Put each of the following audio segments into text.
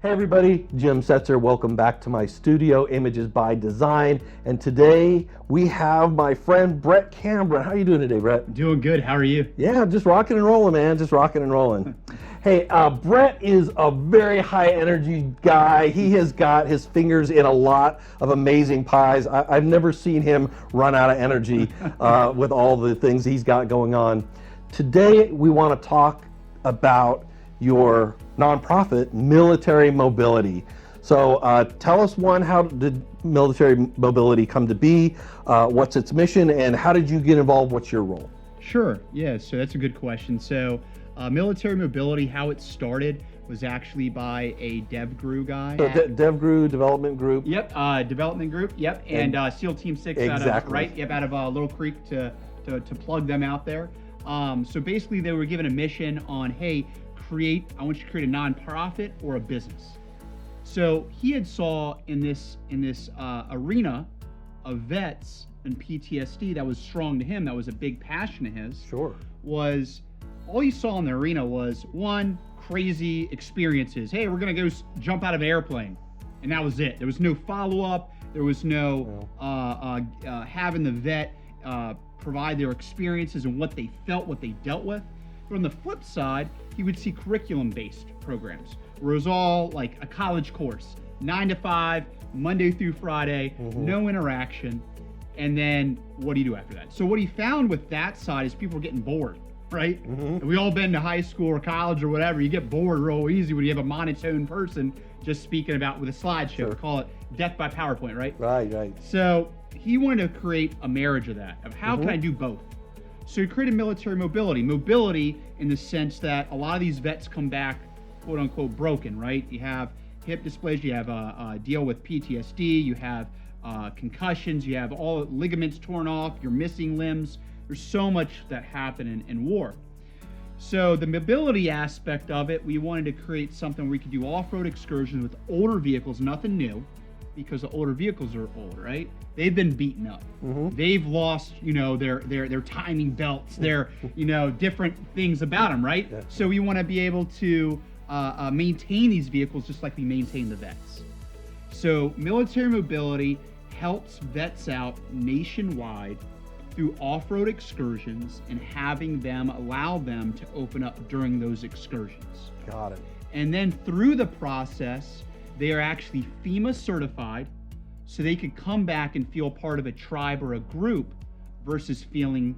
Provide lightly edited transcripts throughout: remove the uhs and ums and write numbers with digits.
Hey everybody, Jim Setzer. Welcome back to my studio, Images by Design. And today we have my friend Brett Cambron. How are you doing today, Brett? Doing good. How are you? Yeah, just rocking and rolling, man. Just rocking and rolling. Hey, Brett is a very high energy guy. He has got his fingers in a lot of amazing pies. I've never seen him run out of energy with all the things he's got going on. Today we want to talk about your nonprofit, Military Mobility. So tell us, one, how did Military Mobility come to be? What's its mission, and how did you get involved? What's your role? Sure. Yeah, so that's a good question. So Military Mobility, how it started was actually by a DevGru guy. So DevGru, development group. Yep, development group, yep, and SEAL Team 6 exactly. out of Little Creek to plug them out there. So basically they were given a mission on, hey, I want you to create a nonprofit or a business. So he had saw in this arena of vets and PTSD that was strong to him, that was a big passion of his. Sure. Was all you saw in the arena was one, crazy experiences. Hey, we're gonna go jump out of an airplane, and that was it. There was no follow-up. There was no having the vet provide their experiences and what they felt, what they dealt with. But on the flip side, he would see curriculum-based programs where it was all like a college course, 9 to 5, Monday through Friday, no interaction. And then what do you do after that? So what he found with that side is people were getting bored, right? And we all been to high school or college or whatever. You get bored real easy when you have a monotone person just speaking about with a slideshow. Sure. We call it death by PowerPoint, right? Right. So he wanted to create a marriage of that, of how can I do both? So he created Military Mobility. Mobility in the sense that a lot of these vets come back, quote unquote, broken, right? You have hip dysplasia, you have a deal with PTSD, you have concussions, you have all ligaments torn off, you're missing limbs. There's so much that happen in war. So the mobility aspect of it, we wanted to create something where we could do off-road excursions with older vehicles, nothing new, because the older vehicles are old, right? They've been beaten up. They've lost, their timing belts, their, different things about them, right? Yeah. So we want to be able to maintain these vehicles just like we maintain the vets. So Military Mobility helps vets out nationwide through off-road excursions and allow them to open up during those excursions. Got it. And then through the process, they are actually FEMA certified, so they could come back and feel part of a tribe or a group versus feeling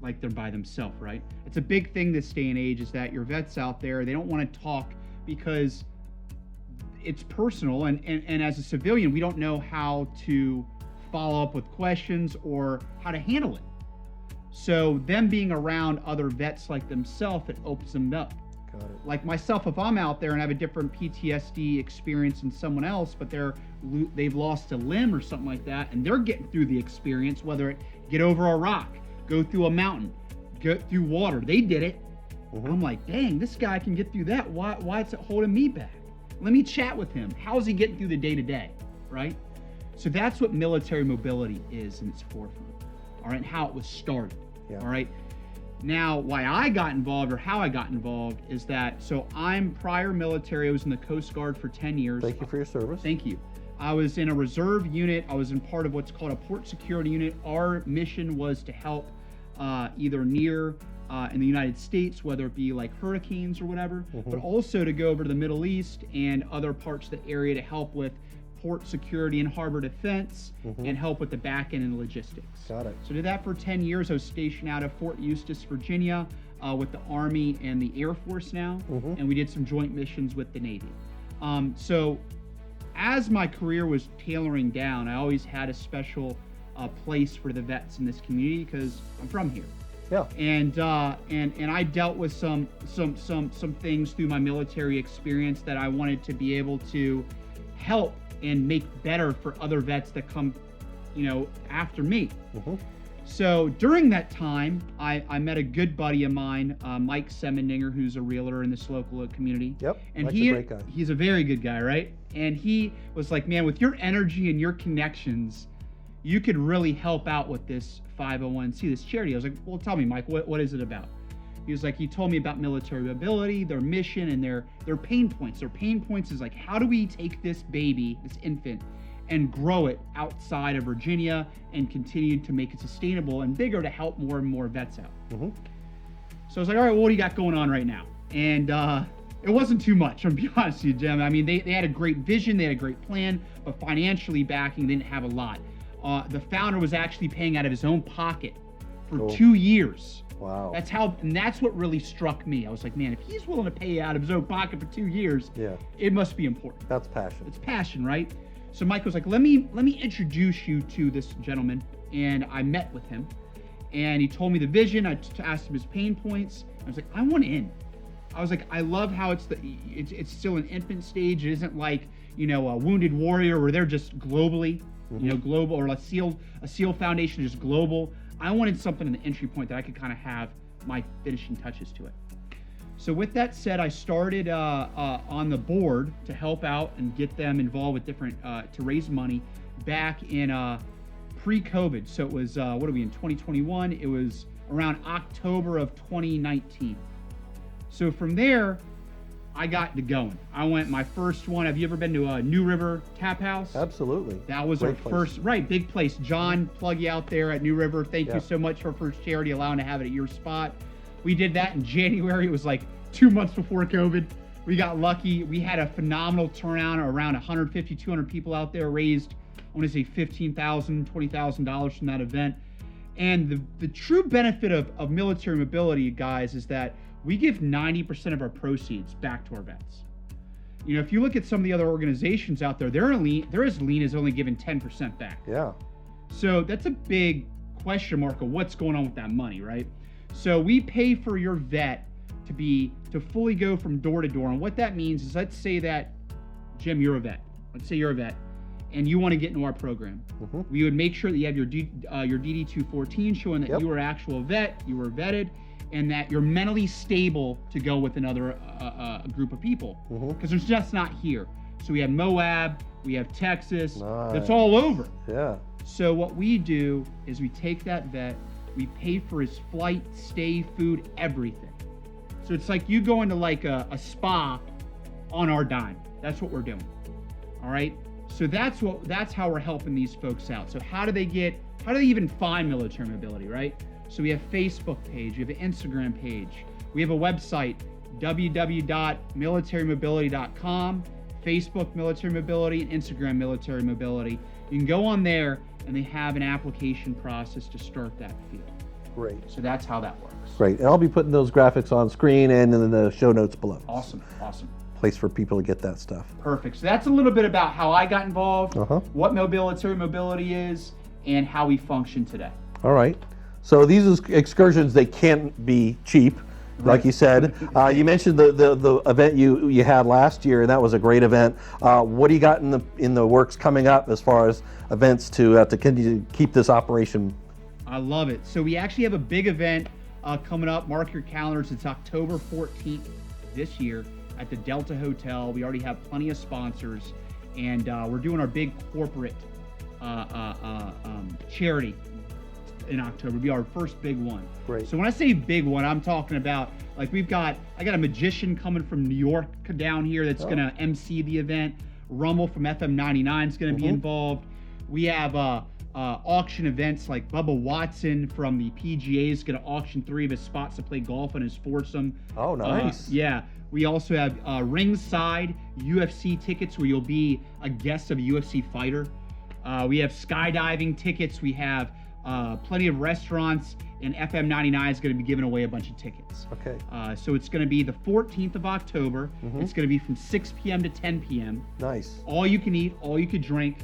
like they're by themselves, right? It's a big thing this day and age is that your vets out there, they don't want to talk because it's personal, and as a civilian, we don't know how to follow up with questions or how to handle it. So them being around other vets like themselves, it opens them up. Got it. Like myself, if I'm out there and have a different PTSD experience than someone else, but they've lost a limb or something like that, and they're getting through the experience, whether it get over a rock, go through a mountain, go through water, they did it. I'm like, dang, this guy can get through that. Why is it holding me back? Let me chat with him. How is he getting through the day-to-day, right? So that's what Military Mobility is in its forefront, all right, and how it was started, all right? Now, why I got involved or how I got involved is that, so I'm prior military, I was in the Coast Guard for 10 years. Thank you for your service. Thank you. I was in a reserve unit. I was in part of what's called a port security unit. Our mission was to help either near in the United States, whether it be like hurricanes or whatever, but also to go over to the Middle East and other parts of the area to help with port security and harbor defense and help with the back end and logistics. Got it. So did that for 10 years. I was stationed out of Fort Eustis, Virginia with the Army and the Air Force now, and we did some joint missions with the Navy. So as my career was tailoring down, I always had a special place for the vets in this community because I'm from here. Yeah. And I dealt with some things through my military experience that I wanted to be able to help and make better for other vets that come, after me. So during that time, I met a good buddy of mine, Mike Semendinger, who's a realtor in this local community. Yep. And Mike's a great guy. He's a very good guy, right? And he was like, man, with your energy and your connections, you could really help out with this 501c, this charity. I was like, well, tell me, Mike, what is it about? He told me about military mobility, their mission, and their pain points. Their pain points is like, how do we take this baby, this infant, and grow it outside of Virginia and continue to make it sustainable and bigger to help more and more vets out. Mm-hmm. So I was like, all right, well, what do you got going on right now? And it wasn't too much, I'm gonna be honest with you, Jim. I mean, they had a great vision, they had a great plan, but financially backing, they didn't have a lot. The founder was actually paying out of his own pocket for 2 years. Wow. That's what really struck me. I was like, man, if he's willing to pay out of his own pocket for 2 years, it must be important. That's passion. It's passion, right? So Mike was like, let me introduce you to this gentleman. And I met with him and he told me the vision. I asked him his pain points. I was like, I want in. I was like, I love how it's still an infant stage. It isn't like, a Wounded Warrior where they're just globally, global, or a SEAL Foundation just global. I wanted something in the entry point that I could kind of have my finishing touches to it. So with that said, I started on the board to help out and get them involved with different, to raise money back in pre-COVID. So it was, what are we in, 2021? It was around October of 2019. So from there, I got to going. I went my first one. Have you ever been to New River Tap House? Absolutely. That was our first, right, big place. John, plug you out there at New River. Thank you so much for First Charity allowing to have it at your spot. We did that in January. It was like 2 months before COVID. We got lucky. We had a phenomenal turnout, around 150, 200 people out there, raised, I want to say $15,000, $20,000 from that event. And the true benefit of military mobility, guys, is that we give 90% of our proceeds back to our vets. If you look at some of the other organizations out there, they're as lean as only giving 10% back. Yeah. So that's a big question mark of what's going on with that money, right? So we pay for your vet to fully go from door to door. And what that means is, let's say that, Jim, you're a vet. Let's say you're a vet and you want to get into our program. Mm-hmm. We would make sure that you have your DD-214 showing that you are an actual vet, you were vetted, and that you're mentally stable to go with another group of people. Because there's just not here. So we have Moab, we have Texas, that's all over. Yeah. So what we do is we take that vet, we pay for his flight, stay, food, everything. So it's like you go into like a spa on our dime. That's what we're doing. All right. So that's how we're helping these folks out. So how do they even find military mobility, right? So we have a Facebook page, we have an Instagram page, we have a website, www.militarymobility.com, Facebook Military Mobility, and Instagram Military Mobility. You can go on there and they have an application process to start that field. Great. So that's how that works. Great. And I'll be putting those graphics on screen and in the show notes below. Awesome. Place for people to get that stuff. Perfect. So that's a little bit about how I got involved, what military mobility is, and how we function today. All right. So these excursions, they can't be cheap, like you said. You mentioned the event you had last year, and that was a great event. What do you got in the works coming up as far as events to continue to keep this operation? I love it. So we actually have a big event coming up. Mark your calendars. It's October 14th this year at the Delta Hotel. We already have plenty of sponsors, and we're doing our big corporate charity in October. It'll be our first big one. Great. So when I say big one, I'm talking about like I got a magician coming from New York down here that's going to MC the event. Rumble from FM 99 is going to be involved. We have auction events like Bubba Watson from the PGA is going to auction 3 of his spots to play golf on his foursome. Oh, nice. Yeah. We also have ringside UFC tickets where you'll be a guest of a UFC fighter. We have skydiving tickets. We have plenty of restaurants, and FM 99 is going to be giving away a bunch of tickets. Okay. So it's going to be the 14th of October. It's going to be from 6 p.m. to 10 p.m. Nice. All you can eat, all you can drink.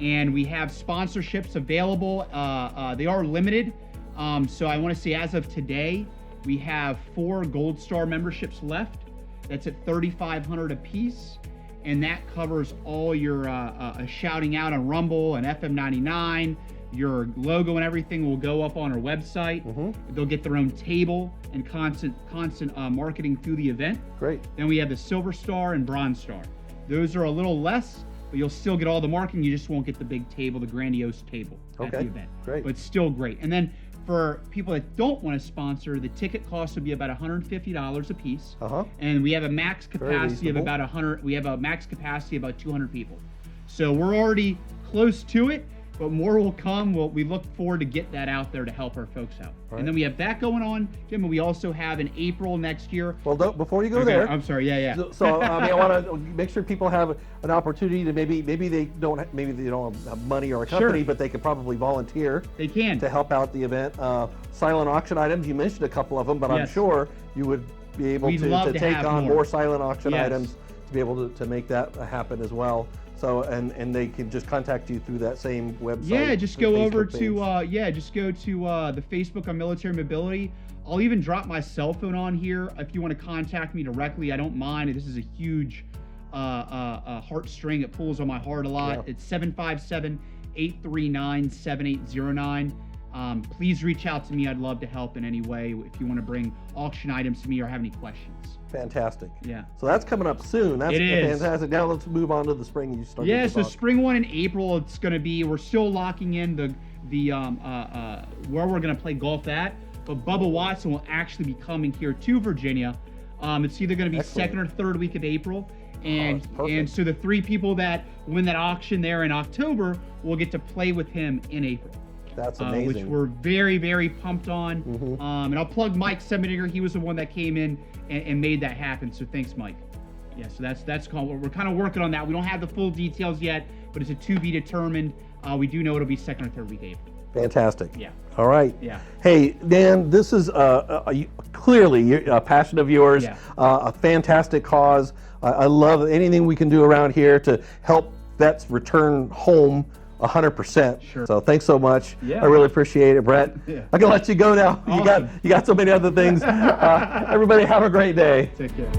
And we have sponsorships available. They are limited. So I want to say as of today, we have 4 Gold Star memberships left. That's at $3,500 a piece. And that covers all your shouting out on Rumble and FM 99. Your logo and everything will go up on our website. They'll get their own table and constant marketing through the event. Great. Then we have the Silver Star and Bronze Star. Those are a little less, but you'll still get all the marketing. You just won't get the big table, the grandiose table at the event. Great. But it's still great. And then For people that don't want to sponsor, the ticket cost would be about $150 a piece, and we have a max capacity of about 100. We have a max capacity of about 200 people, so we're already close to it. But more will come. We look forward to get that out there to help our folks out. Right. And then we have that going on, Jim. And we also have in April next year. Well, before you go there, I'm sorry. Yeah. So I want to make sure people have an opportunity to maybe they don't have money or a company, but they could probably volunteer. They can to help out the event. Silent auction items. You mentioned a couple of them, but I'm sure you would be able to take on more silent auction items to be able to make that happen as well. So and they can just contact you through that same website. Yeah, just go over to the Facebook on Military Mobility. I'll even drop my cell phone on here if you want to contact me directly. I don't mind. This is a huge heartstring. It pulls on my heart a lot. Yeah. It's 757-839-7809. Please reach out to me. I'd love to help in any way if you want to bring auction items to me or have any questions. Fantastic. Yeah. So that's coming up soon. That's fantastic. Now let's move on to the spring. You started. Yeah. So spring one in April. It's going to be. We're still locking in the where we're going to play golf at. But Bubba Watson will actually be coming here to Virginia. It's either going to be second or third week of April. And so the 3 people that win that auction there in October will get to play with him in April. That's amazing. Which we're very, very pumped on. And I'll plug Mike Semedinger. He was the one that came in and made that happen. So thanks, Mike. Yeah, so that's called. We're kind of working on that. We don't have the full details yet, but it's a to be determined. We do know it'll be second or third week April. Fantastic. Yeah. All right. Yeah. Hey, Dan, this is clearly a passion of yours. Yeah. A fantastic cause. I love anything we can do around here to help vets return home 100%. Sure. So thanks so much. Yeah. I really appreciate it, Brett. Yeah. I can let you go now. Awesome. You got so many other things. Everybody have a great day. Take care.